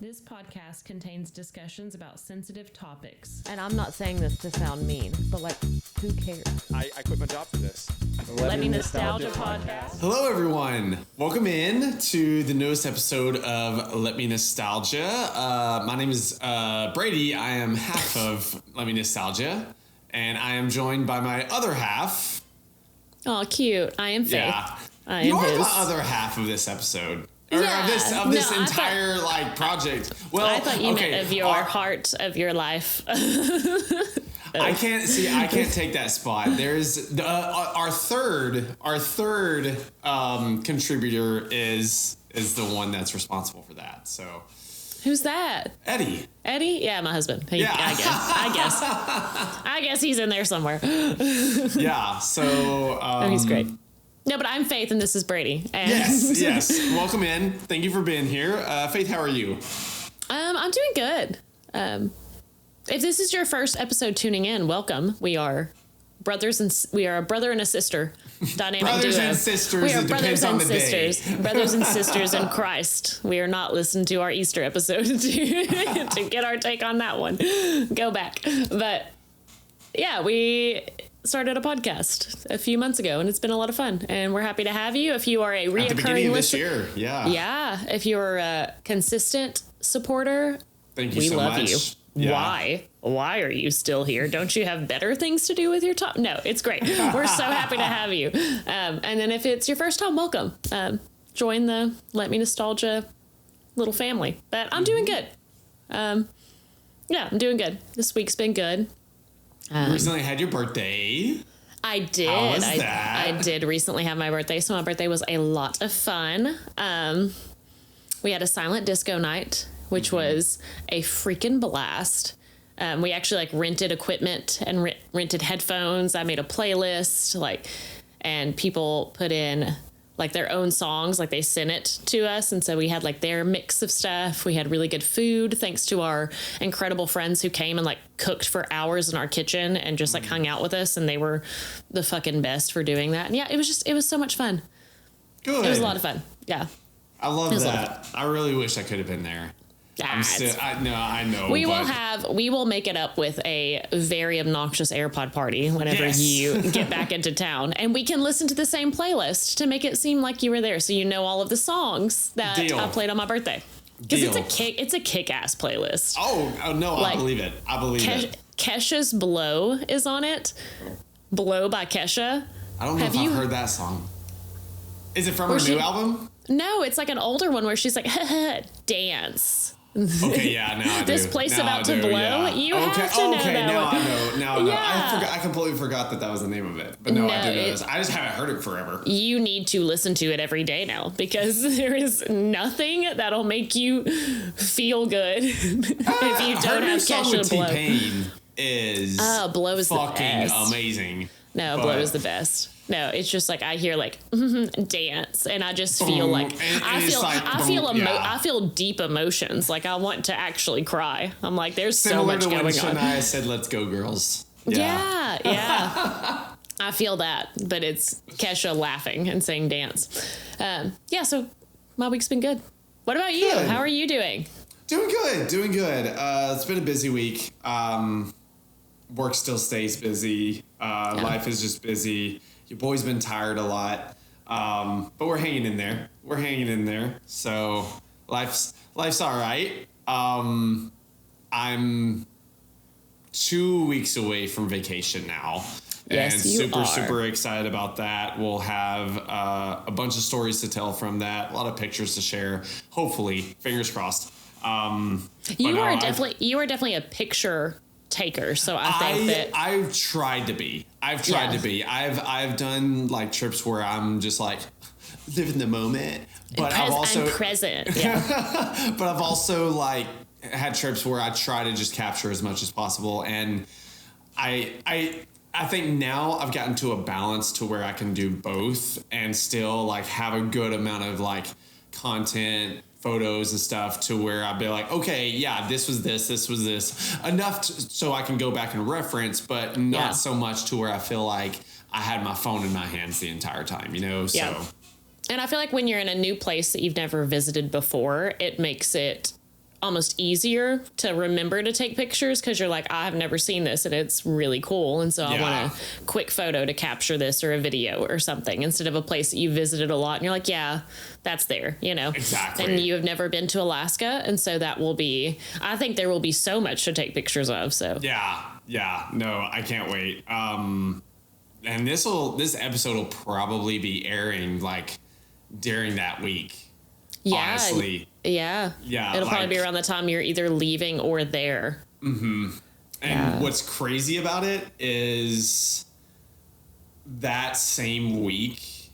This podcast contains discussions about sensitive topics. And I'm not saying this to sound mean, but like, who cares? I quit my job for this. Let Me Nostalgia Podcast. Hello, everyone. Welcome in to the newest episode of Let Me Nostalgia. My name is Brady. I am half of Let Me Nostalgia, and I am joined by my other half. Oh, cute. I am Faith. Yeah, I am you are his. the other half of this episode. Or Yeah. of this No, entire project. Well, I thought you okay, meant of your heart of your life. I can't take that spot. There's our third contributor is the one that's responsible for that. So Who's that? Eddie. Eddie? Yeah, my husband. Yeah. I guess he's in there somewhere. Yeah. So He's great. No, but I'm Faith, and this is Brady. And Yes. Welcome in. Thank you for being here. Faith, how are you? I'm doing good. If this is your first episode tuning in, welcome. We are brothers and we are a brother and a sister dynamic Brothers duo. and sisters. We are It brothers depends on and the sisters, day. brothers and sisters in Christ. We are not listening to our Easter episode to get our take on that one. Go back, but yeah, we started a podcast a few months ago, and it's been a lot of fun. And we're happy to have you. If you are a At the beginning reoccurring of this listener, year. yeah, if you're a consistent supporter, Thank you we so love much. you. Yeah. Why are you still here? Don't you have better things to do with your time? No, it's great. We're so happy to have you. And then if it's your first time, welcome. Join the Let Me Nostalgia little family. But I'm doing good. Yeah, I'm doing good. This week's been good. You recently had your birthday. I did. How was that? I did recently have my birthday, so my birthday was a lot of fun. We had a silent disco night, which was a freaking blast. We actually rented equipment and rented headphones. I made a playlist, and people put in their own songs, they sent it to us, and so we had their mix of stuff. We had really good food thanks to our incredible friends who came and cooked for hours in our kitchen and just hung out with us, and they were the fucking best for doing that. And yeah, it was so much fun. Good. It was a lot of fun. Yeah. I love was a lot that. I really wish I could have been there. I know. We will make it up with a very obnoxious AirPod party whenever you get back into town, and we can listen to the same playlist to make it seem like you were there, so you know all of the songs that I played on my birthday. Because it's a kick-ass playlist. Oh no, I believe it. it. Kesha's "Blow" is on it. "Blow" by Kesha. I don't know if I've heard that song. Is it from her new album? No, it's an older one where she's dance. Okay, yeah, now I do. This place now about to blow. Yeah. You have to know that now one. I know. Now I know. Yeah. I completely forgot that was the name of it. But no, I do know this. I just haven't heard it forever. You need to listen to it every day now, because there is nothing that'll make you feel good if you don't have Kesha Blow. T-Pain is Blow is fucking the best. Amazing. No, Blow is the best. No, it's just I hear dance, and I just feel I feel deep emotions. I want to actually cry. I'm there's Similar so much to when going on. Shania said, "Let's go, girls." Yeah. I feel that, but it's Kesha laughing and saying dance. So my week's been good. What about you? Good. How are you doing? Doing good. It's been a busy week. Work still stays busy. Life is just busy. Your boy's been tired a lot, but we're hanging in there. So life's all right. I'm 2 weeks away from vacation now. Yes, and you are. super excited about that. We'll have a bunch of stories to tell from that, a lot of pictures to share. Hopefully, fingers crossed. You are definitely a picture taker, so I think that I've tried to be. I've done trips where I'm just living the moment, but I'm present. Yeah. but I've also had trips where I try to just capture as much as possible, and I think now I've gotten to a balance to where I can do both and still have a good amount of content, photos and stuff, to where I'd be okay, yeah, this was this enough so I can go back and reference, but not so much to where I feel I had my phone in my hands the entire time, so. And I feel when you're in a new place that you've never visited before, it makes it almost easier to remember to take pictures because you're like, I've never seen this and it's really cool. And so I want a quick photo to capture this or a video or something instead of a place that you visited a lot. And you're like, yeah, that's there, you know? Exactly. And you have never been to Alaska. And so that will be, I think there will be so much to take pictures of. So yeah, no, I can't wait. And this episode will probably be airing like during that week. Yeah. Honestly. Yeah. Yeah. It'll probably be around the time you're either leaving or there. Mm-hmm. And what's crazy about it is that same week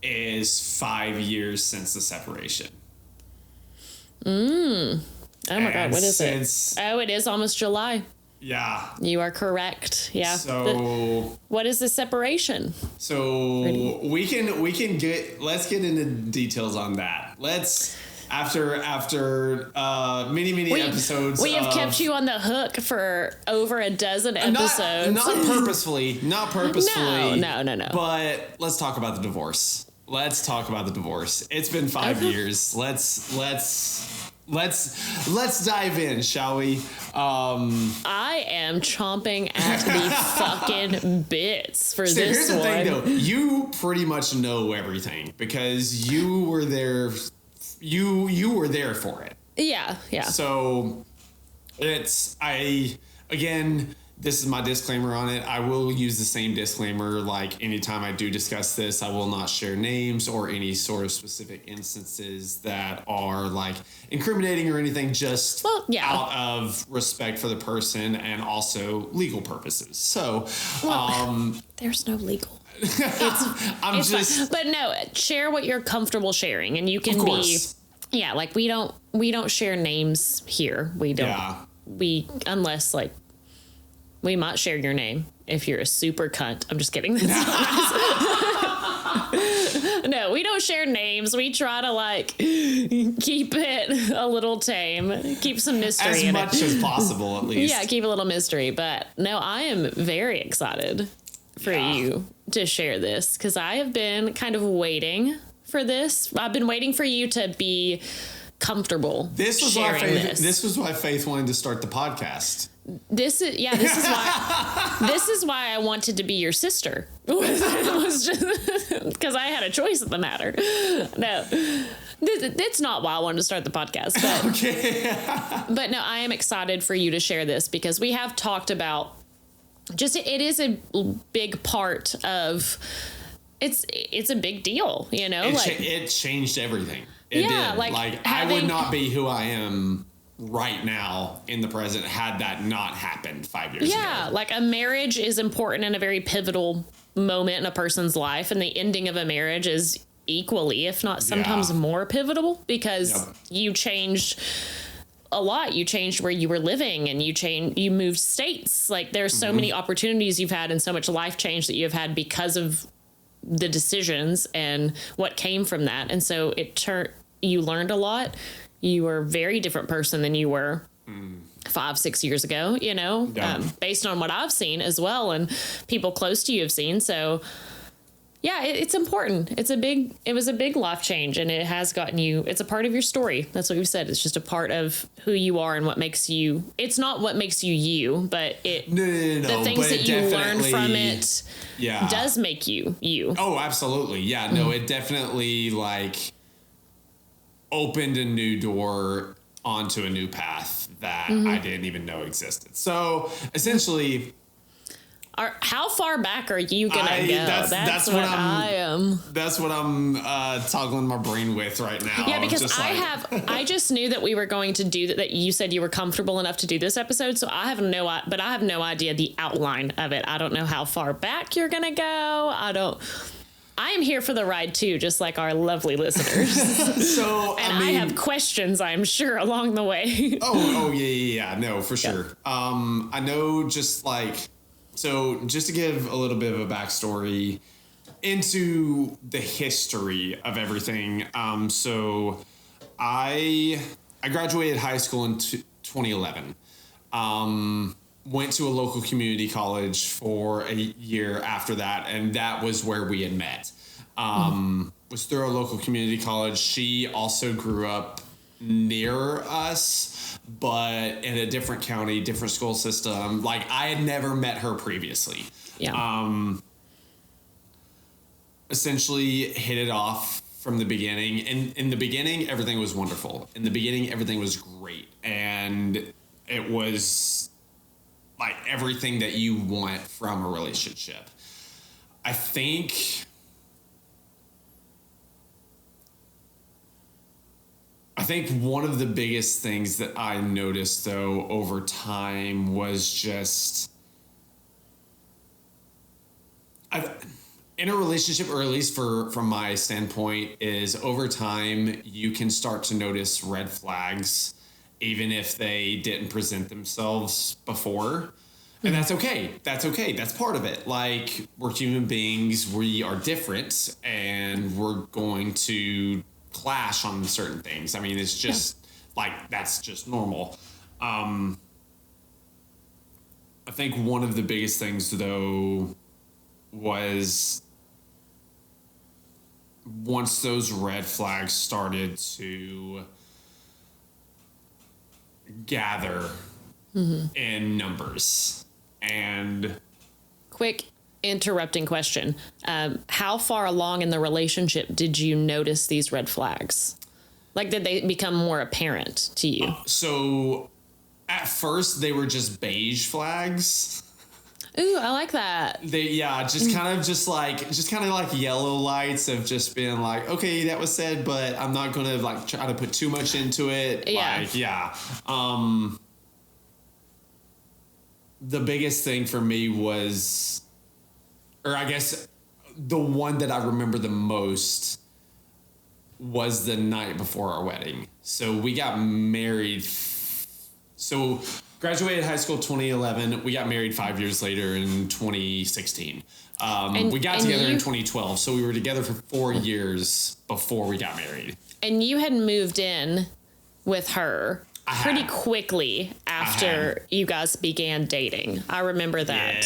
is 5 years since the separation. Oh my God. What is it? Oh, it is almost July. Yeah. You are correct. Yeah. So what is the separation? So Brady? let's get into details on that. After many episodes. We have kept you on the hook for over a dozen episodes. Not purposefully. No. But let's talk about the divorce. It's been 5 years. Let's dive in, shall we? I am chomping at the fucking bits for this one. Here's the thing, though. You pretty much know everything because you were there. You were there for it. Yeah. So this is my disclaimer on it. I will use the same disclaimer. Like anytime I do discuss this, I will not share names or any sort of specific instances that are like incriminating or anything, just out of respect for the person and also legal purposes. So, there's no legal. It's fine. But no, share what you're comfortable sharing, and you can be. Yeah, like we don't share names here. We don't. Yeah. Unless like. We might share your name if you're a super cunt. I'm just kidding. No, we don't share names. We try to like keep it a little tame, keep some mystery in it. As much as possible, at least. Yeah, keep a little mystery. But no, I am very excited for you to share this because I have been kind of waiting for this. I've been waiting for you to be comfortable. This was why Faith wanted to start the podcast. This is why I wanted to be your sister. It was just because I had a choice in the matter. No, it's not why I wanted to start the podcast. But, okay. But no, I am excited for you to share this because we have talked about it is a big part of it's a big deal, you know. It changed everything. It did. I would not be who I am right now in the present had that not happened 5 years ago. Yeah, like a marriage is important and a very pivotal moment in a person's life, and the ending of a marriage is equally, if not sometimes more pivotal because you changed a lot. You changed where you were living and you moved states. Like there's so many opportunities you've had and so much life change that you've had because of the decisions and what came from that. And so you learned a lot. You were a very different person than you were 5-6 years ago, you know, based on what I've seen as well. And people close to you have seen. So yeah, it's important. It was a big life change and it has gotten you, it's a part of your story. That's what we've said. It's just a part of who you are and what makes you, it's not what makes you, but the things that you learn from it does make you. Oh, absolutely. Yeah, no, it definitely like opened a new door onto a new path that I didn't even know existed. So essentially, how far back are you gonna go? That's what I am. That's what I'm toggling my brain with right now. Yeah, because I just knew that we were going to do that. That you said you were comfortable enough to do this episode, so I have no idea the outline of it. I don't know how far back you're gonna go. I am here for the ride too, just like our lovely listeners. So, I have questions, I'm sure, along the way. yeah, no, for sure. I know, just to give a little bit of a backstory into the history of everything. So, I graduated high school in 2011. Went to a local community college for a year after that, and that was where we had met. Was through a local community college. She also grew up near us, but in a different county, different school system. Like, I had never met her previously. Yeah. Essentially hit it off from the beginning. And in the beginning, everything was wonderful. In the beginning, everything was great. And it was like everything that you want from a relationship. I think one of the biggest things that I noticed, though, over time was just in a relationship, or at least from my standpoint, is over time you can start to notice red flags, even if they didn't present themselves before. And that's okay. That's okay. That's part of it. Like, we're human beings. We are different, and we're going to clash on certain things. I mean, it's just like, that's just normal. I think one of the biggest things, though, was once those red flags started to gather in numbers. And Quick interrupting question. How far along in the relationship did you notice these red flags? Like, did they become more apparent to you? So at first they were just beige flags. Ooh, I like that. They just kind of like yellow lights of just being like, okay, that was said, but I'm not gonna like try to put too much into it. Yeah. The biggest thing for me was, or I guess the one that I remember the most, was the night before our wedding. So we got married. So graduated high school 2011. We got married 5 years later in 2016. We got together in 2012. So we were together for 4 years before we got married. And you had moved in with her pretty quickly after you guys began dating. I remember that.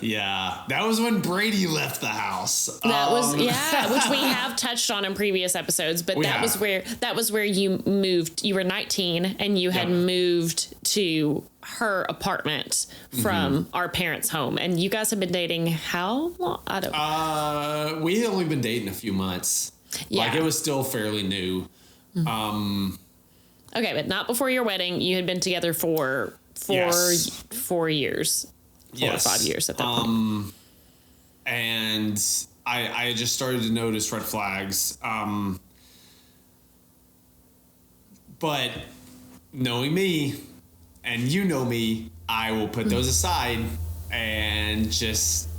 Yeah, that was when Brady left the house. That was which we have touched on in previous episodes, but that was where you moved. You were 19 and you had moved to her apartment from our parents' home, and you guys have been dating how long? I don't. We had only been dating a few months. Yeah, like, it was still fairly new. Okay, but not before your wedding. You had been together for 4 years. 4 or 5 years at that point. And I just started to notice red flags. But knowing me, and you know me, I will put those aside and just...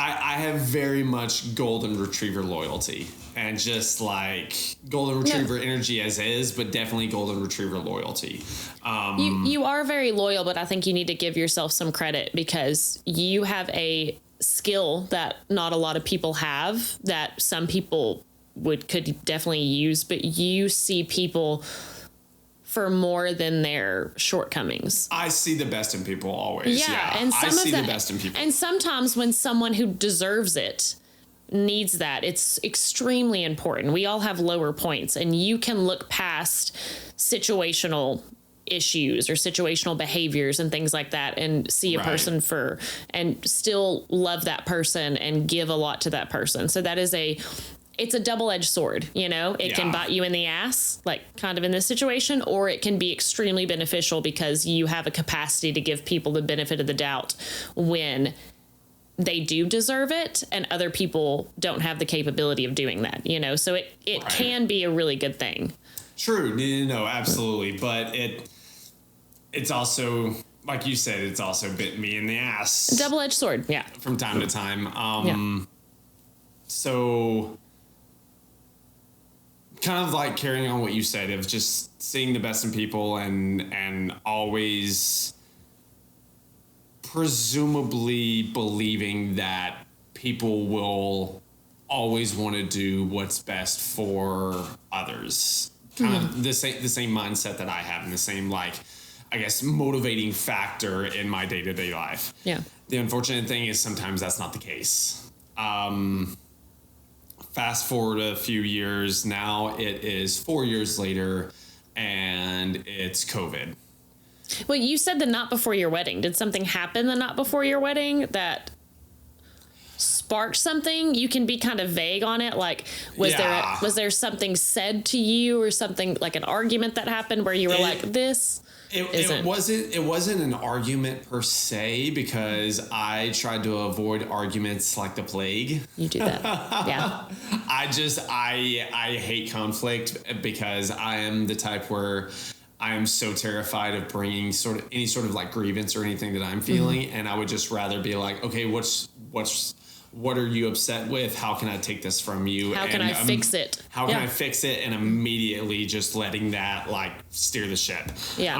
I have very much golden retriever loyalty, and just like golden retriever energy as is, but definitely golden retriever loyalty. You are very loyal, but I think you need to give yourself some credit, because you have a skill that not a lot of people have, that some people could definitely use, but you see people for more than their shortcomings. I see the best in people always. Yeah, and I see the best in people. And sometimes when someone who deserves it needs that, it's extremely important. We all have lower points, and you can look past situational issues or situational behaviors and things like that and see a person and still love that person and give a lot to that person. So that is it's a double-edged sword, you know? It can bite you in the ass, like kind of in this situation, or it can be extremely beneficial because you have a capacity to give people the benefit of the doubt when they do deserve it and other people don't have the capability of doing that, you know? So it can be a really good thing. True. No, absolutely. But it's also, like you said, it's also bit me in the ass. Double-edged sword, yeah. From time to time. So... kind of like carrying on what you said of just seeing the best in people and always presumably believing that people will always want to do what's best for others. Kind of the same mindset that I have, and the same, like, I guess, motivating factor in my day-to-day life. Yeah. The unfortunate thing is sometimes that's not the case. Fast forward a few years, now it is 4 years later, and it's COVID. Well, you said the night before your wedding. Did something happen the night before your wedding that sparked something? You can be kind of vague on it. Like, was there something said to you or something like an argument that happened where you were like, this? It wasn't an argument per se, because I tried to avoid arguments like the plague. You do that. Yeah. I hate conflict, because I am the type where I am so terrified of bringing any sort of like grievance or anything that I'm feeling. And I would just rather be like, okay, what are you upset with? How can I take this from you? How can I fix it? How can I fix it? And immediately just letting that like steer the ship. Yeah.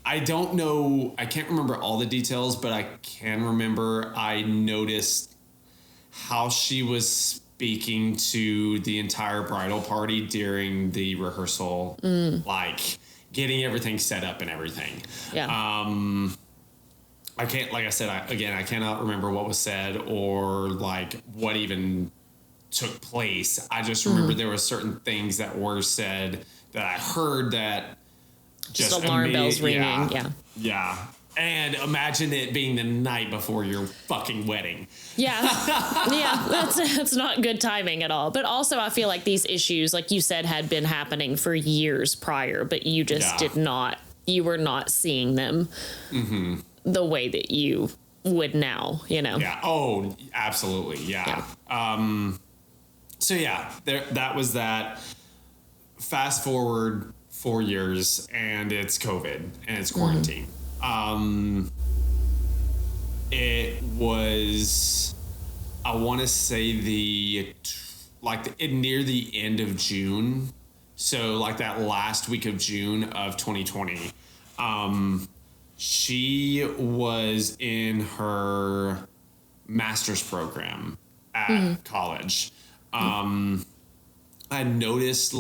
I don't know. I can't remember all the details, but I can remember I noticed how she was speaking to the entire bridal party during the rehearsal, like getting everything set up and everything. Yeah. I can't, like I said, I cannot remember what was said or like what even took place. I just remember there were certain things that were said that I heard that just alarm bells ringing. Yeah. Yeah. And imagine it being the night before your fucking wedding. Yeah. Yeah. That's not good timing at all. But also I feel like these issues, like you said, had been happening for years prior, but you just you were not seeing them the way that you would now, you know? Yeah. Oh, absolutely. Yeah. So yeah, that was that. Fast forward 4 years and it's COVID and it's quarantine. It was, I want to say near the end of June. So like that last week of June of 2020. She was in her master's program at college. I noticed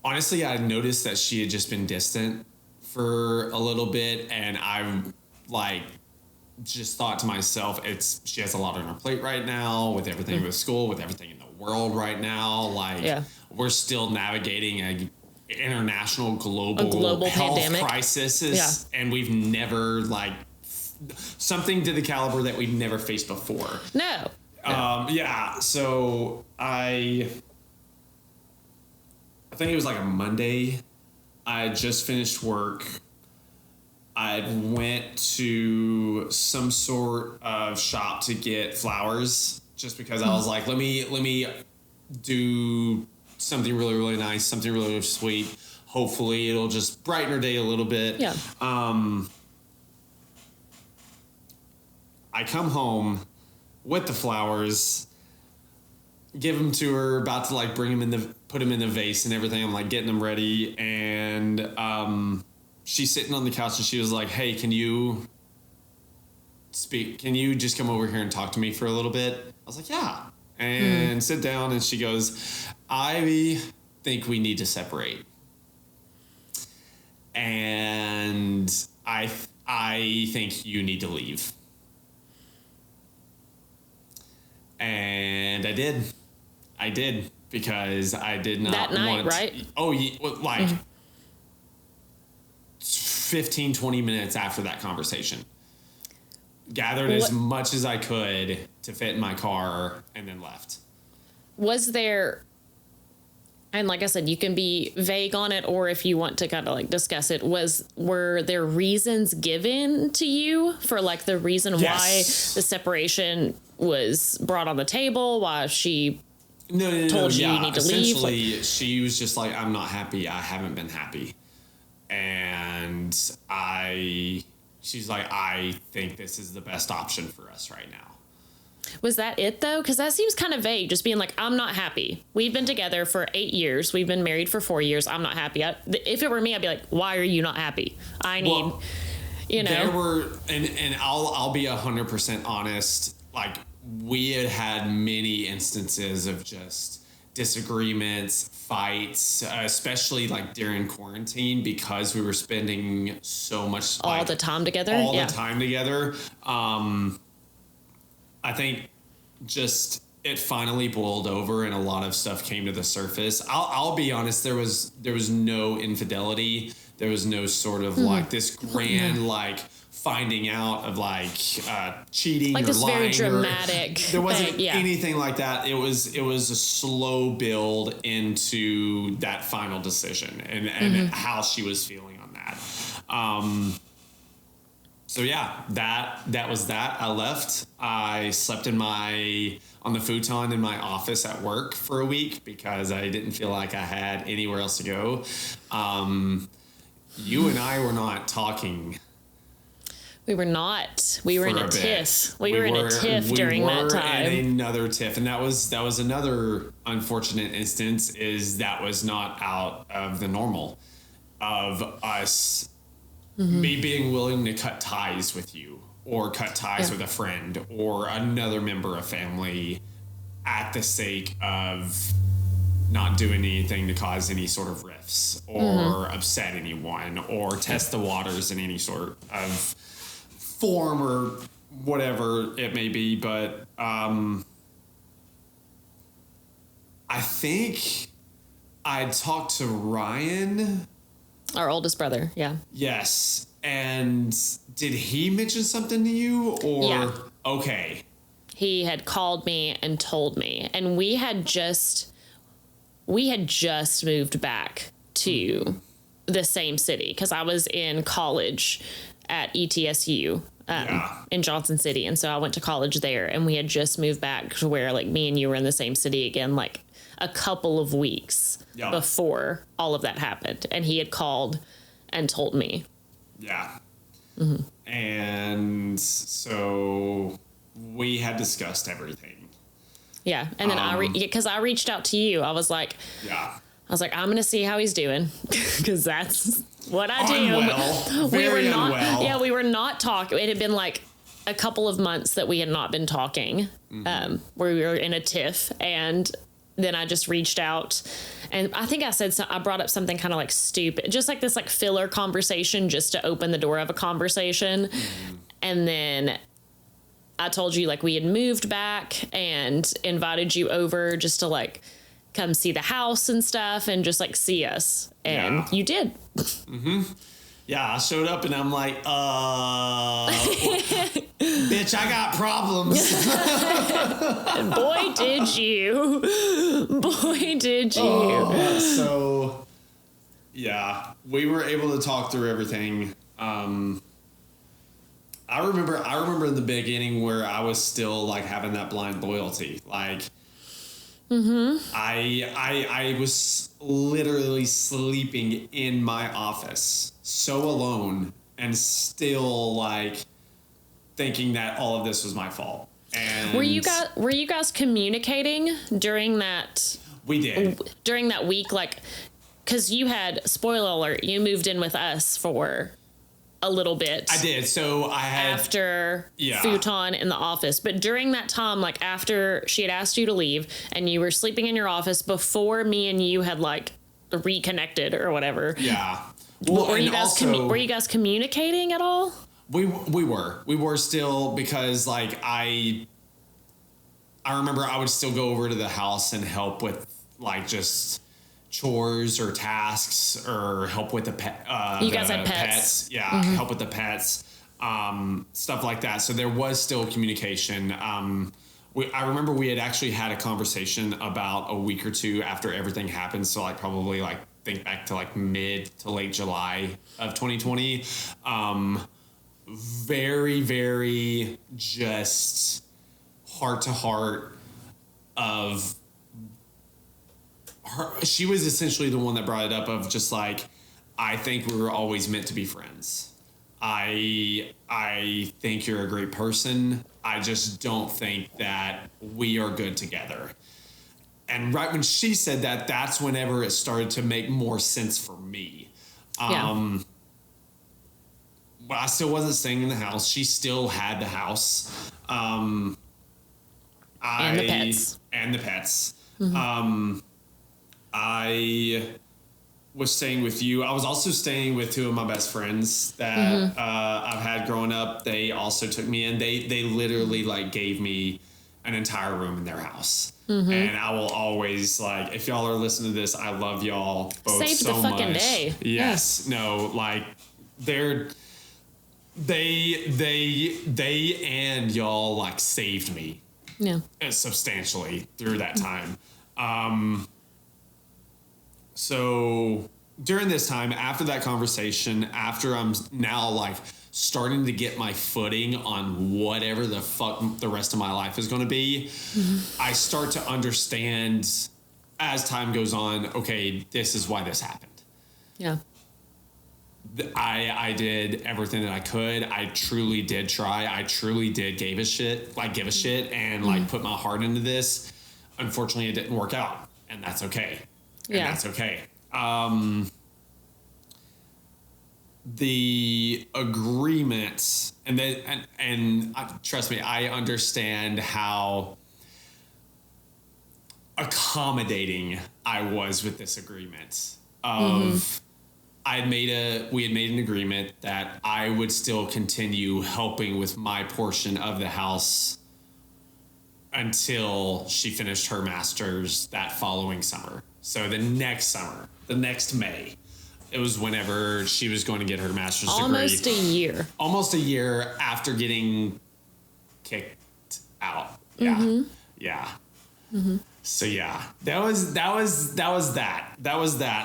honestly, I noticed that she had just been distant for a little bit, and I just thought to myself, she has a lot on her plate right now with everything with school, with everything in the world right now. We're still navigating a international global health pandemic crisis, and we've never something to the caliber that we've never faced before. No. So I think it was like a Monday. I had just finished work. I went to some sort of shop to get flowers just because I was like, let me do something really, really nice, something really, really sweet. Hopefully it'll just brighten her day a little bit. Yeah. I come home with the flowers, give them to her, about to put them in the vase and everything. I'm getting them ready. And, she's sitting on the couch and she was like, hey, can you just come over here and talk to me for a little bit? I was like, yeah. And sit down, and she goes, I think we need to separate. And I think you need to leave. And I did because I did not that night, want right? Oh, 15, 20 minutes after that conversation. Gathered as much as I could to fit in my car and then left. Was there, and like I said, you can be vague on it, or if you want to kind of discuss it, were there reasons given to you for the reason why the separation was brought on the table, why she told you need to leave? Essentially, she was just like, I'm not happy. I haven't been happy. And she's like, I think this is the best option for us right now. Was that it though? Because that seems kind of vague, just being like, I'm not happy. We've been together for 8 years. We've been married for 4 years. I'm not happy. If it were me, I'd be like, why are you not happy? I need, There were, and I'll be 100% honest. We had many instances of just disagreements, fights, especially during quarantine, because we were spending so much all the time together. The time together. I think just it finally boiled over and a lot of stuff came to the surface. I'll be honest, there was no infidelity. There was no sort of like this grand like finding out of like cheating like or this lying. very dramatic There wasn't thing, yeah. anything like that. It was a slow build into that final decision and how she was feeling on that. So yeah, that was that. I left. I slept on the futon in my office at work for a week because I didn't feel like I had anywhere else to go. You and I were not talking. We were not. We were in a tiff. We were in a tiff we during that were time. in another tiff, and that was another unfortunate instance. Is that was not out of the normal of us, me being willing to cut ties with you, or cut ties with a friend, or another member of family, at the sake of not doing anything to cause any sort of rifts or upset anyone or test the waters in any sort of form or whatever it may be. But I think I talked to Ryan. Our oldest brother, yeah. Yes. And did he mention something to you or? Yeah. Okay. He had called me and told me, and we had just moved back to the same city because I was in college at ETSU in Johnson City, and so I went to college there, and we had just moved back to where like me and you were in the same city again, like a couple of weeks before all of that happened, and he had called and told me. Yeah. And so we had discussed everything. Yeah, and then because I reached out to you, I was like, I'm gonna see how he's doing because that's what I do. Unwell. Very unwell. Yeah, we were not talking. It had been like a couple of months that we had not been talking, where we were in a tiff, and then I just reached out, and I think I brought up something kind of like stupid, just like this like filler conversation, just to open the door of a conversation, and then I told you like we had moved back and invited you over just to like come see the house and stuff and just like see us. And you did. Yeah, I showed up and I'm like, bitch, I got problems. And boy, did you. Boy, did you. So, yeah, we were able to talk through everything. I remember in the beginning where I was still like having that blind loyalty. Like, I was literally sleeping in my office, so alone, and still like thinking that all of this was my fault. And were you guys communicating during that? We did During that week, like, because you had, spoiler alert, you moved in with us for a little bit. I did. So I had after futon in the office, but during that time, like after she had asked you to leave and you were sleeping in your office before me and you had like reconnected or whatever. Yeah. Well, were you guys communicating at all? We were still, because like I remember I would still go over to the house and help with like just chores or tasks or help with the pet. You guys had pets. Yeah, help with the pets, stuff like that. So there was still communication. I remember we had actually had a conversation about a week or two after everything happened. So like probably like think back to like mid to late July of 2020. Very, very just heart to heart of her. She was essentially the one that brought it up of just like, I think we were always meant to be friends. I think you're a great person. I just don't think that we are good together. And right when she said that, that's whenever it started to make more sense for me. But I still wasn't staying in the house. She still had the house. And the pets. And the pets. I was staying with you. I was also staying with two of my best friends that I've had growing up. They also took me in. They literally like gave me an entire room in their house. And I will always, like, if y'all are listening to this, I love y'all both Saved so the fucking much. day. Yes. No, like, they and y'all, like, saved me Yeah. substantially through that time. So during this time, after that conversation, after I'm now, like, starting to get my footing on whatever the fuck the rest of my life is going to be, I start to understand as time goes on, okay, this is why this happened. Yeah. I did everything that I could. I truly did try. I truly did give a shit and like put my heart into this. Unfortunately, it didn't work out, and that's okay. And Yeah. that's okay. The agreement, and trust me, I understand how accommodating I was with this agreement. We had made an agreement that I would still continue helping with my portion of the house until she finished her master's that following summer. So the next May, it was whenever she was going to get her master's Almost degree. a year. Almost a year after getting kicked out. Yeah. Yeah. So yeah, that was that.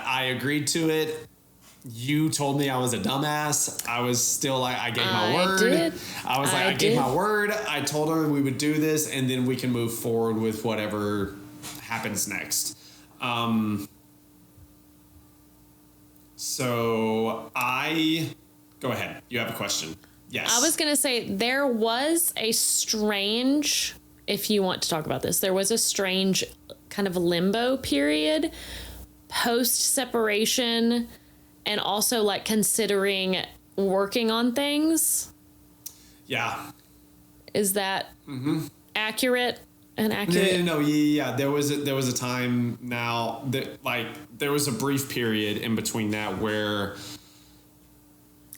I agreed to it. You told me I was a dumbass. I was still like, I gave my word. Did. I was like, I gave my word. I told her we would do this, and then we can move forward with whatever happens next. So go ahead. You have a question. Yes. I was going to say there was a strange, if you want to talk about this, there was a strange kind of limbo period post separation and also like considering working on things. Yeah. Is that accurate? And accurate? No, yeah. There was a time now that like there was a brief period in between that where.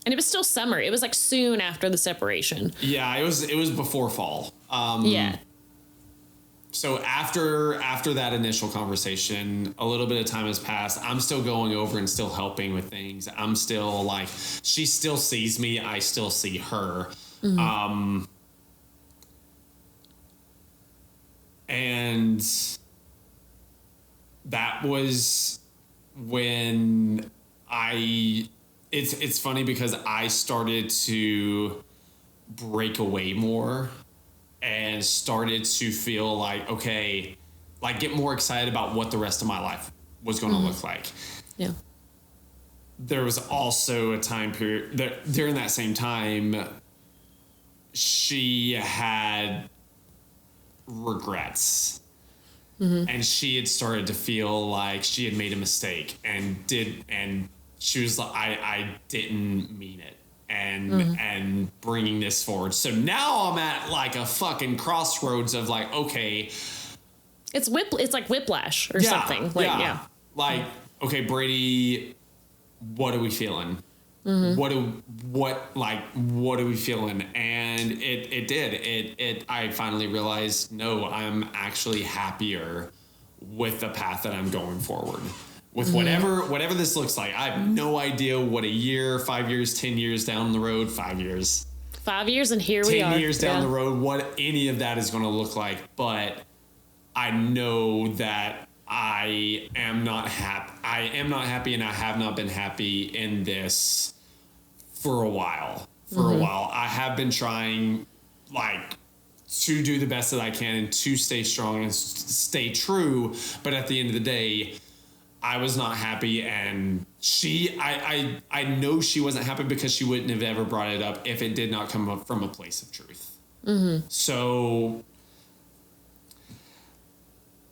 And it was still summer. It was like soon after the separation. Yeah, it was before fall. Yeah. So after that initial conversation, a little bit of time has passed. I'm still going over and still helping with things. I'm still like, she still sees me. I still see her. And that was when it's funny because I started to break away more and started to feel like, okay, like get more excited about what the rest of my life was going to look like. Yeah. There was also a time period that during that same time, she had regrets. And she had started to feel like she had made a mistake and she was like, I didn't mean it. And bringing this forward. So now I'm at like a fucking crossroads of like, okay. It's like whiplash or something. Like, yeah. Like, okay, Brady, what are we feeling? What are we feeling? And it did. I finally realized, no, I'm actually happier with the path that I'm going forward. With whatever this looks like. I have no idea what a year, 5 years, 10 years down the road, 5 years. 5 years and here we are. 10 years down the road, what any of that is going to look like. But I know that I am not happy. I am not happy and I have not been happy in this for a while. I have been trying like to do the best that I can and to stay strong and stay true. But at the end of the day, I was not happy, and I know she wasn't happy because she wouldn't have ever brought it up if it did not come up from a place of truth. So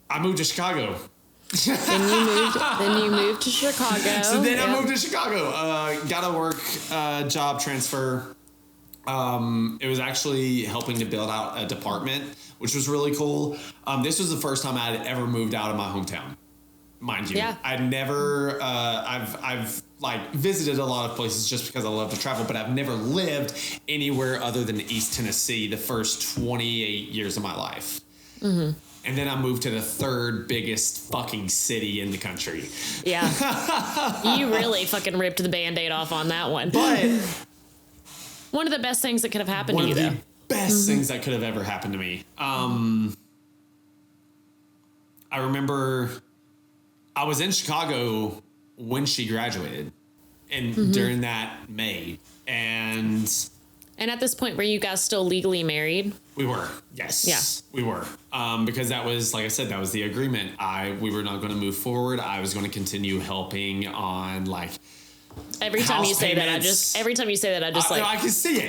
I moved to Chicago. Then you moved to Chicago. So then I moved to Chicago. Got a work job transfer. It was actually helping to build out a department, which was really cool. This was the first time I had ever moved out of my hometown. Mind you, I'd never, I've like visited a lot of places just because I love to travel, but I've never lived anywhere other than East Tennessee the first 28 years of my life. And then I moved to the third biggest fucking city in the country. Yeah. You really fucking ripped the Band-Aid off on that one. But one of the best things that could have happened one to you, of the though. best things that could have ever happened to me. I remember I was in Chicago when she graduated, and during that May, and at this point, were you guys still legally married? we were, yes, Yeah. we were, because that was, like I said, that was the agreement. We were not going to move forward. I was going to continue helping on like. Every time House you say that, I payments. can see it.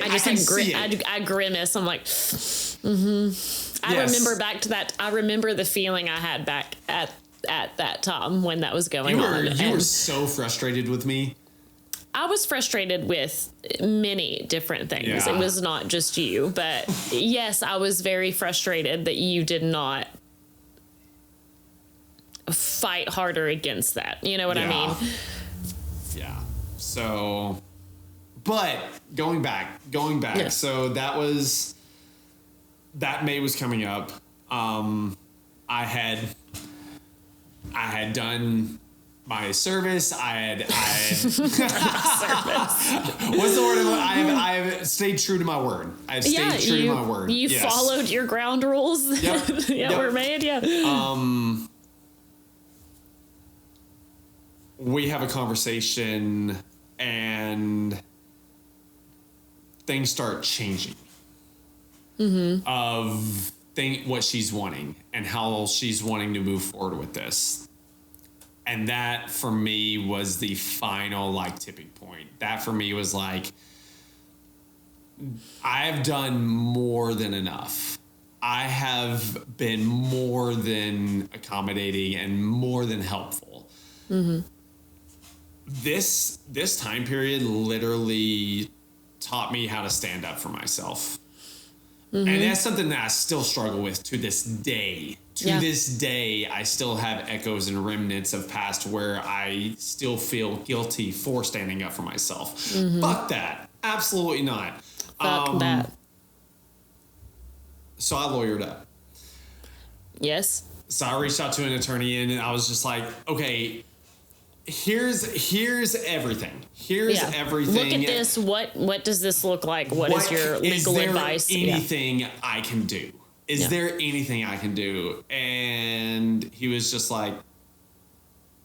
I can see it. I grimace. I'm like, I Yes. remember back to that. I remember the feeling I had back at that time when that was going on. You were And so frustrated with me. I was frustrated with many different things. Yeah. It was not just you, but yes, I was very frustrated that you did not fight harder against that. You know what I mean? Yeah. So, but going back. Yeah. So that May was coming up. I had done my service. I had Service. what's the word? I have stayed true to my word. I've stayed true to my word. You Yes. followed your ground rules. Yep. that Yep. were made. Yeah. We have a conversation and things start changing of what she's wanting and how she's wanting to move forward with this. And that for me was the final like tipping point. That for me was like, I've done more than enough. I have been more than accommodating and more than helpful. This time period literally taught me how to stand up for myself. And that's something that I still struggle with to this day. To this day, I still have echoes and remnants of past where I still feel guilty for standing up for myself. Fuck that. Absolutely not. Fuck that. So I lawyered up. Yes. So I reached out to an attorney and I was just like, okay, here's everything. Here's everything. Look at this. What does this look like? What is your legal advice? Anything I can do? Is there anything I can do? And he was just like,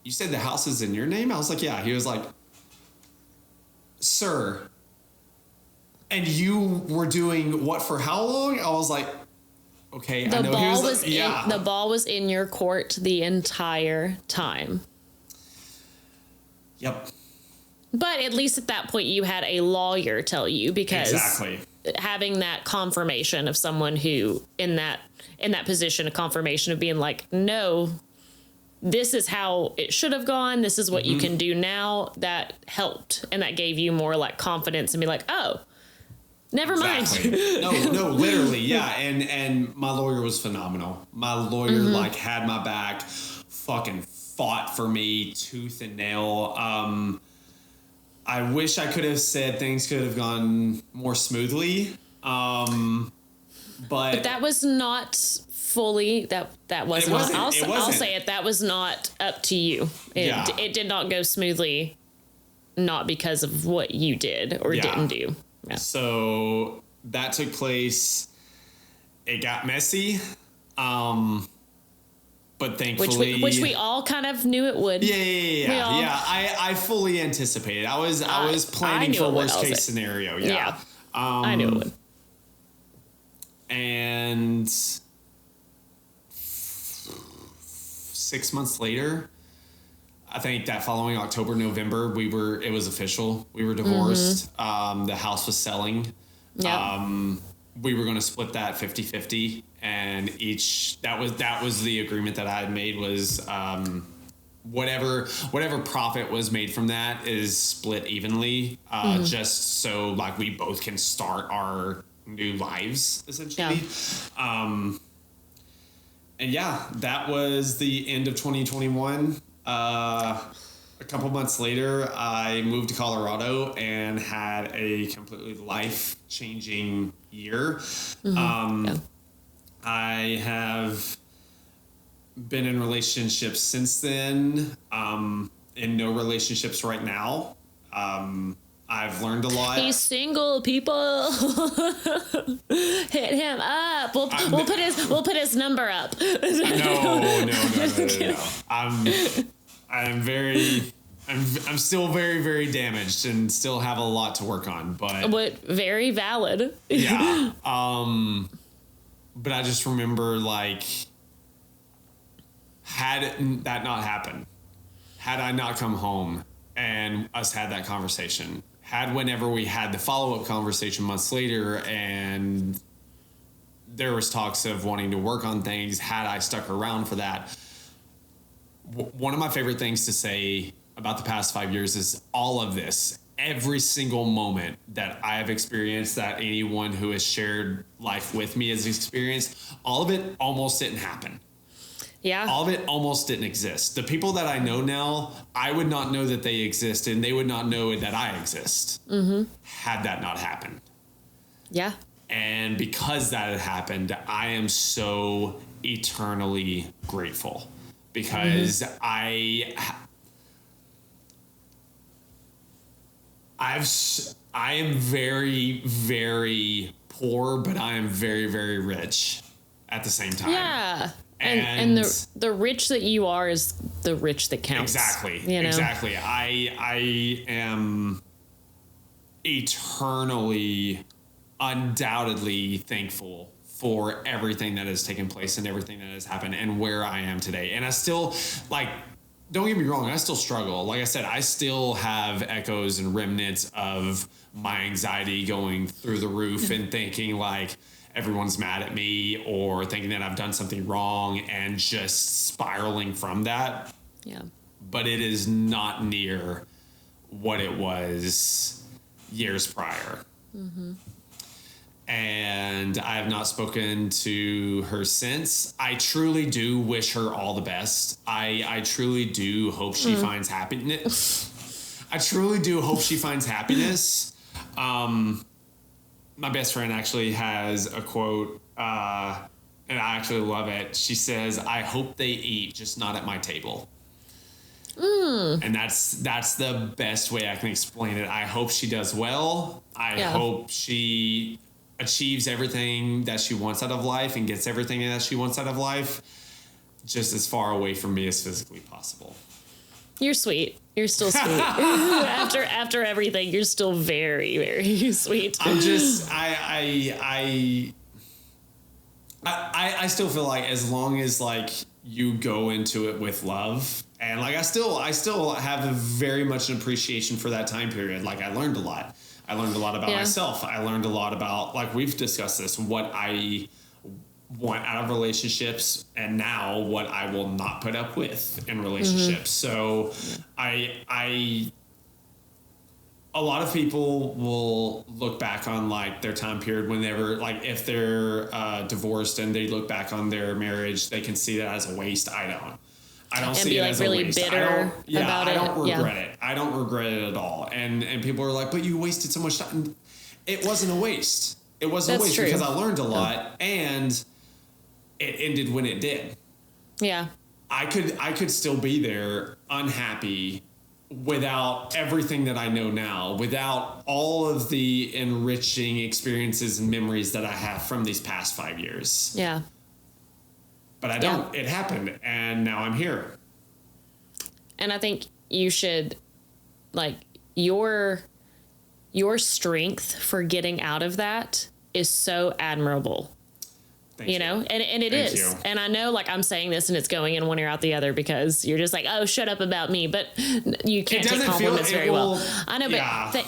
you said the house is in your name? I was like, yeah. He was like, sir, and you were doing what for how long? I was like, okay, I know. The ball was in your court the entire time. Yep. But at least at that point, you had a lawyer tell you, because Exactly. having that confirmation of someone who in that position, a confirmation of being like, no, this is how it should have gone. This is what you can do now. That helped. And that gave you more like confidence and be like, oh, never mind. No, literally. Yeah. And my lawyer was phenomenal. My lawyer like had my back, fucking fought for me tooth and nail. I wish I could have said things could have gone more smoothly. But that was not fully, that was not, I'll say it, that was not up to you. It did not go smoothly, not because of what you did or didn't do. Yeah. So that took place. It got messy. But thankfully, which we all kind of knew it would. Yeah. I fully anticipated. I was planning for worst case scenario. Yeah. I knew it would. And 6 months later, I think that following October, November, it was official. We were divorced. The house was selling. Yeah. We were going to split that 50-50, and that was the agreement that I had made was whatever profit was made from that is split evenly, just so like we both can start our new lives essentially. And that was the end of 2021. A couple months later, I moved to Colorado and had a completely life-changing year. I have been in relationships since then. In no relationships right now. I've learned a lot. He's single, people. Hit him up. We'll put his number up. No. I'm still very, very damaged and still have a lot to work on. But very valid. yeah. But I just remember, like, had that not happened, had I not come home and us had that conversation, had whenever we had the follow-up conversation months later and there was talks of wanting to work on things, had I stuck around for that, one of my favorite things to say about the past 5 years is all of this, every single moment that I have experienced, that anyone who has shared life with me has experienced, all of it almost didn't happen. Yeah. All of it almost didn't exist. The people that I know now, I would not know that they exist, and they would not know that I exist had that not happened. Yeah. And because that had happened, I am so eternally grateful because I am very, very poor, but I am very, very rich at the same time. Yeah. And the rich that you are is the rich that counts. Exactly. You know? Exactly. I am eternally, undoubtedly thankful for everything that has taken place and everything that has happened and where I am today. And I still, like, don't get me wrong, I still struggle. Like I said, I still have echoes and remnants of my anxiety going through the roof and thinking, like, everyone's mad at me or thinking that I've done something wrong and just spiraling from that. Yeah. But it is not near what it was years prior. And I have not spoken to her since. I truly do wish her all the best. I truly do hope she finds happiness. I truly do hope she finds happiness. My best friend actually has a quote, and I actually love it. She says, "I hope they eat, just not at my table." And that's the best way I can explain it. I hope she does well. I hope she achieves everything that she wants out of life and gets everything that she wants out of life, just as far away from me as physically possible. You're sweet. You're still sweet. after everything, you're still very, very sweet. I'm just I still feel like as long as, like, you go into it with love, and, like, I still have a very much an appreciation for that time period. Like, I learned a lot. I learned a lot about myself. I learned a lot about, like, we've discussed this, what I want out of relationships and now what I will not put up with in relationships. So a lot of people will look back on, like, their time period whenever, like, if they're divorced and they look back on their marriage, they can see that as a waste. I don't see it as a waste. Bitter about it. I don't regret it. I don't regret it at all. And people are like, but you wasted so much time. It wasn't a waste. It wasn't a waste because I learned a lot and it ended when it did. Yeah. I could still be there unhappy without everything that I know now, without all of the enriching experiences and memories that I have from these past 5 years. Yeah. But I don't. It happened, and now I'm here. And I think you should, like, your strength for getting out of that is so admirable. Thank you. know, and it Thank is. you. And I know, like, I'm saying this and it's going in one ear out the other because you're just like, oh, shut up about me. But you can't take compliments very well. I know, but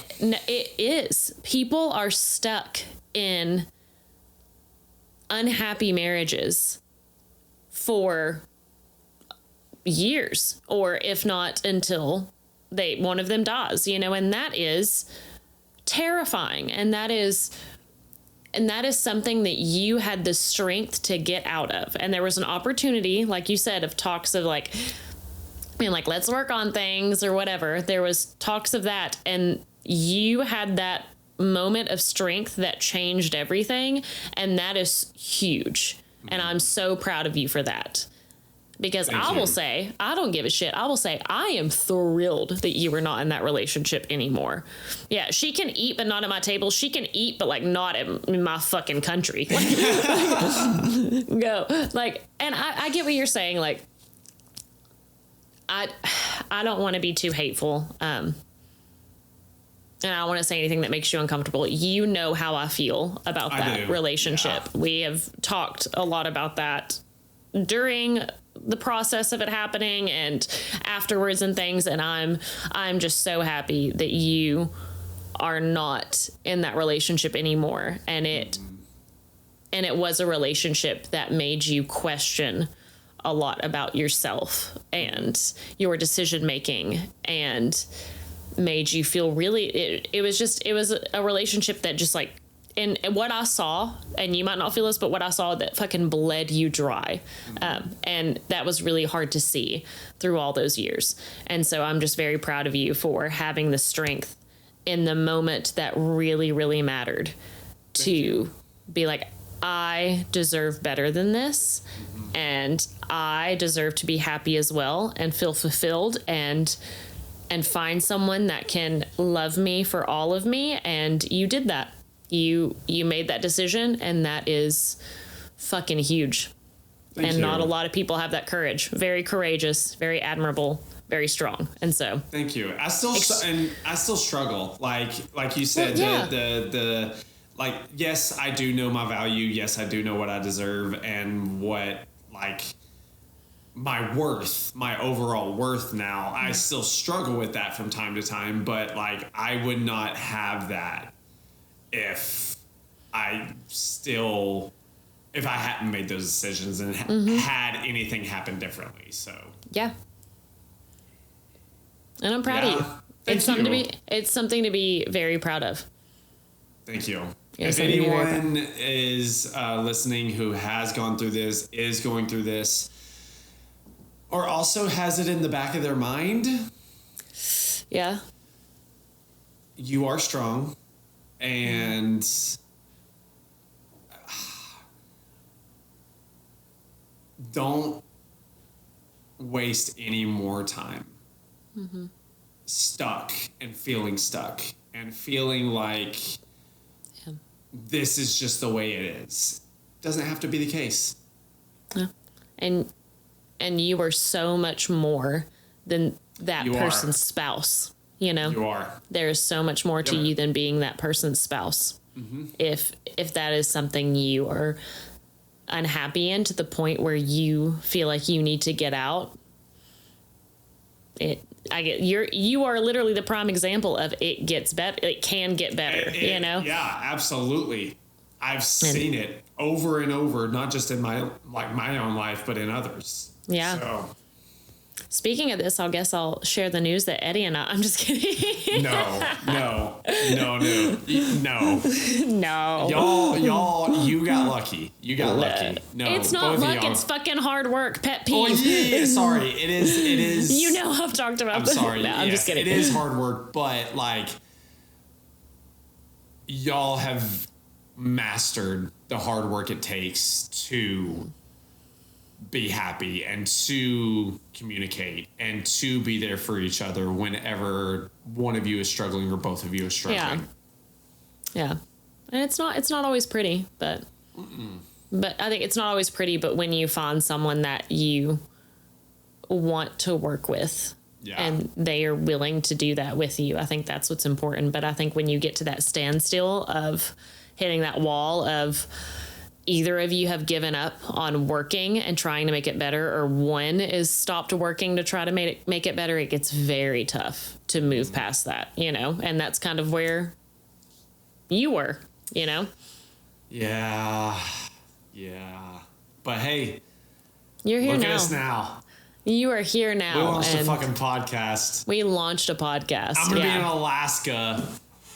it is. People are stuck in unhappy marriages for years, or if not until one of them dies, you know, and that is terrifying. And that is something that you had the strength to get out of. And there was an opportunity, like you said, of talks of, like, being like, let's work on things or whatever. There was talks of that. And you had that moment of strength that changed everything. And that is huge. And I'm so proud of you for that. Because Thank I you. will say, I don't give a shit. I will say, I am thrilled that you are not in that relationship anymore. Yeah, she can eat, but not at my table. She can eat, but like not in my fucking country. Go. Like, and I get what you're saying. Like, I don't want to be too hateful. And I don't want to say anything that makes you uncomfortable. You know how I feel about that relationship. Yeah. We have talked a lot about that during the process of it happening and afterwards and things. And I'm just so happy that you are not in that relationship anymore. And it was a relationship that made you question a lot about yourself and your decision making and made you feel really, it was a relationship that just like, and what I saw, and you might not feel this, but what I saw that fucking bled you dry. And that was really hard to see through all those years. And so I'm just very proud of you for having the strength in the moment that really, really mattered to be like, I deserve better than this. And I deserve to be happy as well and feel fulfilled and find someone that can love me for all of me. And you did that. You made that decision, and that is fucking huge. Thank you. Not a lot of people have that courage. Very courageous, very admirable, very strong. And so thank you. I still struggle. Like you said, well, yeah. the like, yes, I do know my value. Yes, I do know what I deserve and what, like, my worth, my overall worth now. I still struggle with that from time to time, but like, I would not have that if I hadn't made those decisions and had anything happen differently. So yeah, and I'm proud of you. It's something to be very proud of. Thank you. If anyone is listening who has gone through this, is going through this, or also has it in the back of their mind, yeah, you are strong. And don't waste any more time stuck and feeling like this is just the way it is. Doesn't have to be the case. Yeah. And you are so much more than that person's spouse. You know, you are. There is so much more to you than being that person's spouse. If that is something you are unhappy in to the point where you feel like you need to get out, you are literally the prime example of it gets better. It can get better. You know? Yeah, absolutely. I've seen it over and over, not just in my own life, but in others. Yeah. So. Speaking of this, I guess I'll share the news that Eddie and I'm just kidding. No. No. Y'all, you got lucky. No, it's not luck. It's fucking hard work. Pet peeve. Oh, yeah, sorry. It is. You know I've talked about this. I'm sorry. No, I'm just kidding. It is hard work, but like, y'all have mastered the hard work it takes to be happy and to communicate and to be there for each other whenever one of you is struggling or both of you are struggling. Yeah. And it's not always pretty, but I think it's not always pretty, but when you find someone that you want to work with and they are willing to do that with you, I think that's what's important. But I think when you get to that standstill of hitting that wall of either of you have given up on working and trying to make it better, or one is stopped working to try to make it better, it gets very tough to move past that, you know? And that's kind of where you were, you know? Yeah. But hey, you're here look now. At us now. You are here now. We launched a fucking podcast. We launched a podcast. I'm going to be in Alaska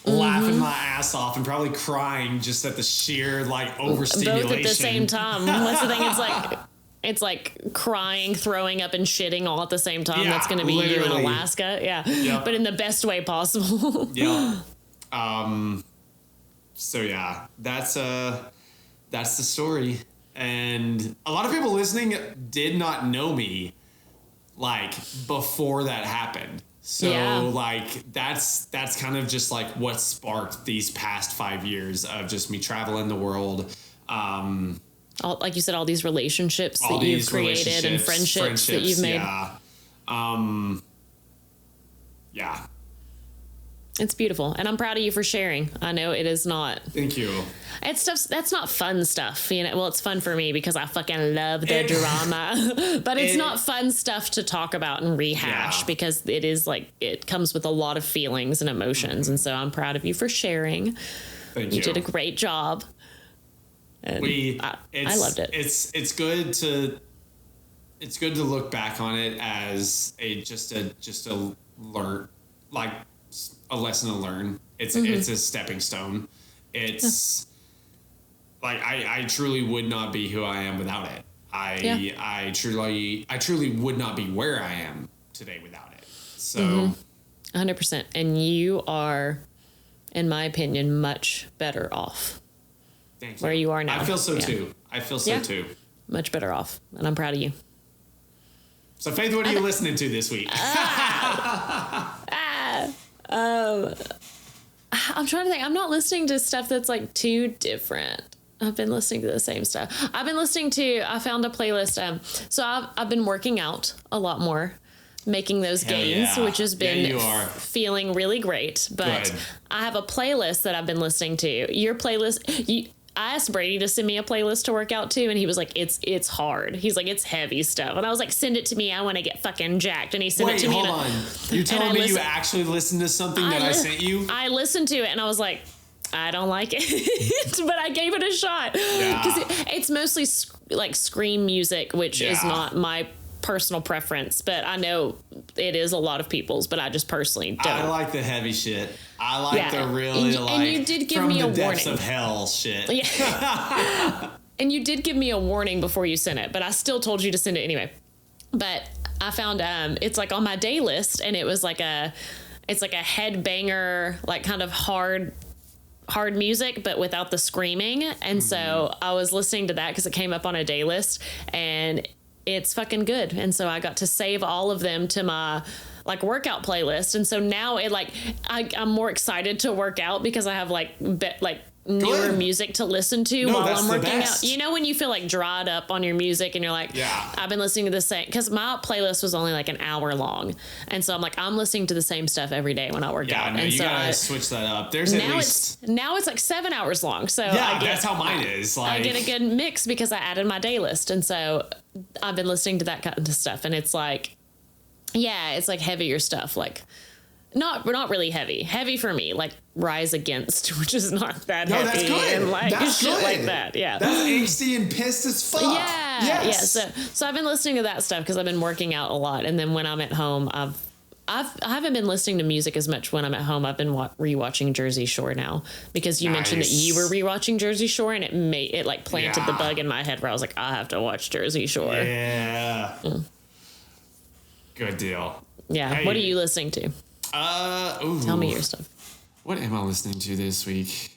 laughing my ass off and probably crying just at the sheer like overstimulation. Both at the same time. That's the thing. It's like crying, throwing up, and shitting all at the same time. Yeah, that's going to be you in Alaska. Yeah. Yep. But in the best way possible. Yeah. So yeah, that's the story. And a lot of people listening did not know me like before that happened. So like that's kind of just like what sparked these past 5 years of just me traveling the world. Like you said, all these relationships that you've created and friendships that you've made. Yeah. It's beautiful. And I'm proud of you for sharing. I know it is not. Thank you. It's stuff that's not fun stuff. You know, well, it's fun for me because I fucking love the drama, but it's not fun stuff to talk about and rehash because it is like, it comes with a lot of feelings and emotions. And so I'm proud of you for sharing. Thank you. You did a great job. And I loved it. It's good to look back on it as just a learn, like a lesson to learn. It's a stepping stone. It's like I truly would not be who I am without it. I truly would not be where I am today without it. So 100%. And you are, in my opinion, much better off. Thank you. Where you are now. I feel so too. Too. Much better off. And I'm proud of you. So Faith, what are you listening to this week? I'm trying to think. I'm not listening to stuff that's like too different. I've been listening to the same stuff. I found a playlist. So I've been working out a lot more, making those gains, which has been feeling really great. But good. I have a playlist that I've been listening to. Your playlist, I asked Brady to send me a playlist to work out to, and he was like, it's hard. He's like, it's heavy stuff. And I was like, send it to me. I want to get fucking jacked. And he sent it to me. Hold on. You're telling me you actually listened to something that I sent you? I listened to it, and I was like, I don't like it, but I gave it a shot. Because it's mostly like scream music, which is not my personal preference, but I know it is a lot of people's, but I just personally don't. I like the heavy shit. I like the really and you did give me a warning. From the depths of hell shit. Yeah. And you did give me a warning before you sent it, but I still told you to send it anyway. But I found it's like on my day list, and it was like it's like a headbanger, like kind of hard music, but without the screaming. And so I was listening to that because it came up on a day list, and it's fucking good. And so I got to save all of them to my like workout playlist. And so now it like I'm more excited to work out because I have like newer music to listen to while I'm working out. You know, when you feel like dried up on your music and you're like, I've been listening to the same, because my playlist was only like an hour long. And so I'm like, I'm listening to the same stuff every day when I work out. No, and you so gotta switch that up. There's at least now it's like 7 hours long. So that's how mine is. Like, I get a good mix because I added my day list. And so I've been listening to that kind of stuff, and it's like, it's like heavier stuff, like not really heavy for me, like Rise Against, which is not that heavy. That's good. And like that's shit good. Like that. Yeah. That's angsty and pissed as fuck. Yeah. Yes. Yeah. So I've been listening to that stuff because I've been working out a lot. And then when I'm at home, I haven't been listening to music as much when I'm at home. I've been rewatching Jersey Shore now because you mentioned that you were rewatching Jersey Shore, and it like planted the bug in my head where I was like, I have to watch Jersey Shore. Yeah. Good deal. Yeah. Hey. What are you listening to? Tell me your stuff. What am I listening to this week?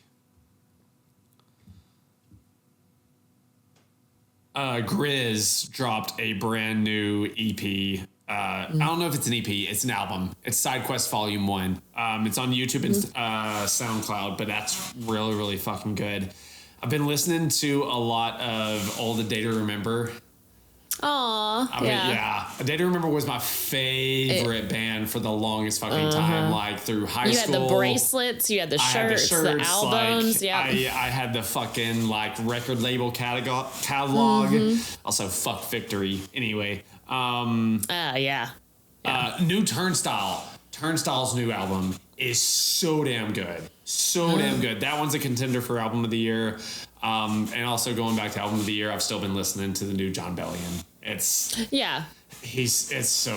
Grizz dropped a brand new EP. I don't know if it's an EP. It's an album. It's Side Quest Volume 1. It's on YouTube and SoundCloud, but that's really, really fucking good. I've been listening to a lot of All the Day to Remember. Aww, A Day to Remember was my favorite band for the longest fucking time. Like through high school. You had the bracelets, you had the shirts, the albums. Like, I had the fucking like record label catalog. Also, fuck Victory. Anyway. New Turnstile. Turnstile's new album is so damn good. Damn good. That one's a contender for album of the year. And also going back to album of the year, I've still been listening to the new John Bellion. It's so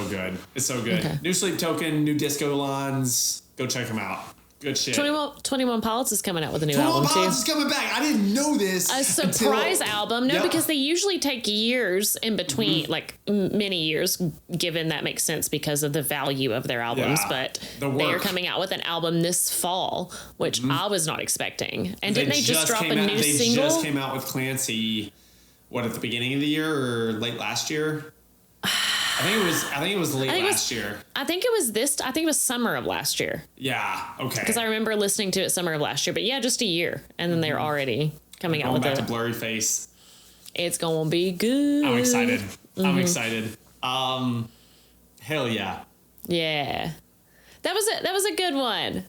good. It's so good. Okay. New Sleep Token, new Disco Lines. Go check them out. Good shit. 21 Pilots is coming out with a new album, too. 21 Pilots is coming back. I didn't know this. A surprise album. No, because they usually take years in between, like many years, given that makes sense because of the value of their albums. But they are coming out with an album this fall, which I was not expecting. And didn't they just drop a new single? They just came out with Clancy at the beginning of the year or late last year? I think it was late last year. I think it was summer of last year. Yeah. Okay. Because I remember listening to it summer of last year. But yeah, just a year. And then they're already coming out with back it. to Blurry Face. It's going to be good. I'm excited. I'm excited. Hell yeah. Yeah. That was it. That was a good one.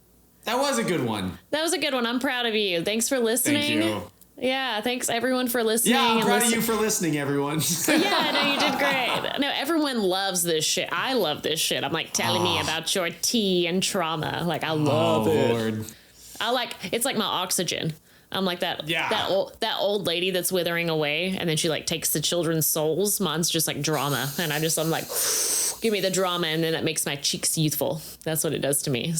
That was a good one. That was a good one. I'm proud of you. Thanks for listening. Thank you. Yeah, thanks everyone for listening. Yeah, I'm proud of you for listening, everyone. Yeah, no, you did great. No, everyone loves this shit. I love this shit. I'm like telling me about your tea and trauma. Like I love it. Lord. It's like my oxygen. I'm like that Yeah. that old lady that's withering away, and then she like takes the children's souls. Mine's just like drama, and I'm like, give me the drama, and then it makes my cheeks youthful. That's what it does to me.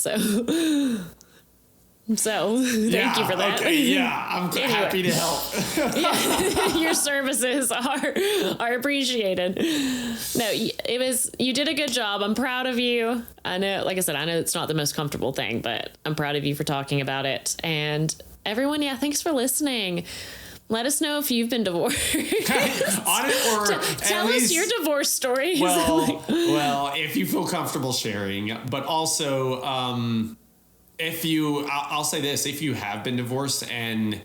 So thank you for that. Okay, yeah, I'm happy to help. Yeah, your services are appreciated. No, you did a good job. I'm proud of you. I know, like I said, I know it's not the most comfortable thing, but I'm proud of you for talking about it. And everyone, yeah, thanks for listening. Let us know if you've been divorced. On it, or tell us your divorce stories. Well, if you feel comfortable sharing, but also, I'll say this, if you have been divorced and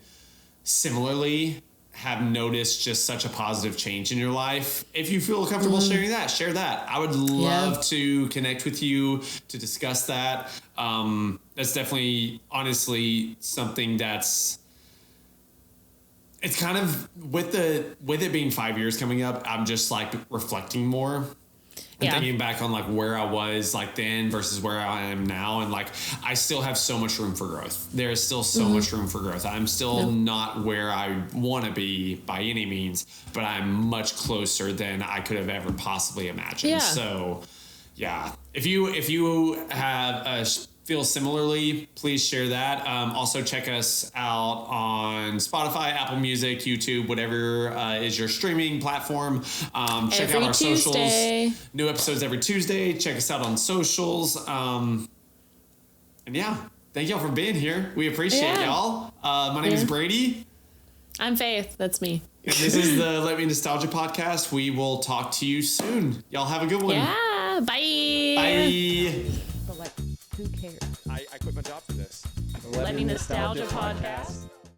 similarly have noticed just such a positive change in your life, if you feel comfortable sharing that, share that. I would love to connect with you to discuss that. That's definitely, honestly, something it's kind of, with it being 5 years coming up, I'm just like reflecting more. And thinking back on like where I was like then versus where I am now, and like I still have so much room for growth. There is still so much room for growth. I'm still not where I want to be by any means, but I'm much closer than I could have ever possibly imagined. Yeah. So, yeah, if you have feel similarly, please share that. Also, check us out on Spotify, Apple Music, YouTube, whatever is your streaming platform. Check out our Tuesday. socials. New episodes every Tuesday. Check us out on socials. And yeah, thank y'all for being here. We appreciate y'all. My name is Brady. I'm Faith. That's me. And this is the Let Me Nostalgia podcast. We will talk to you soon. Y'all have a good one. Yeah. Bye. Bye. But like, who cares? I quit my job for this. Let Me Nostalgia podcast.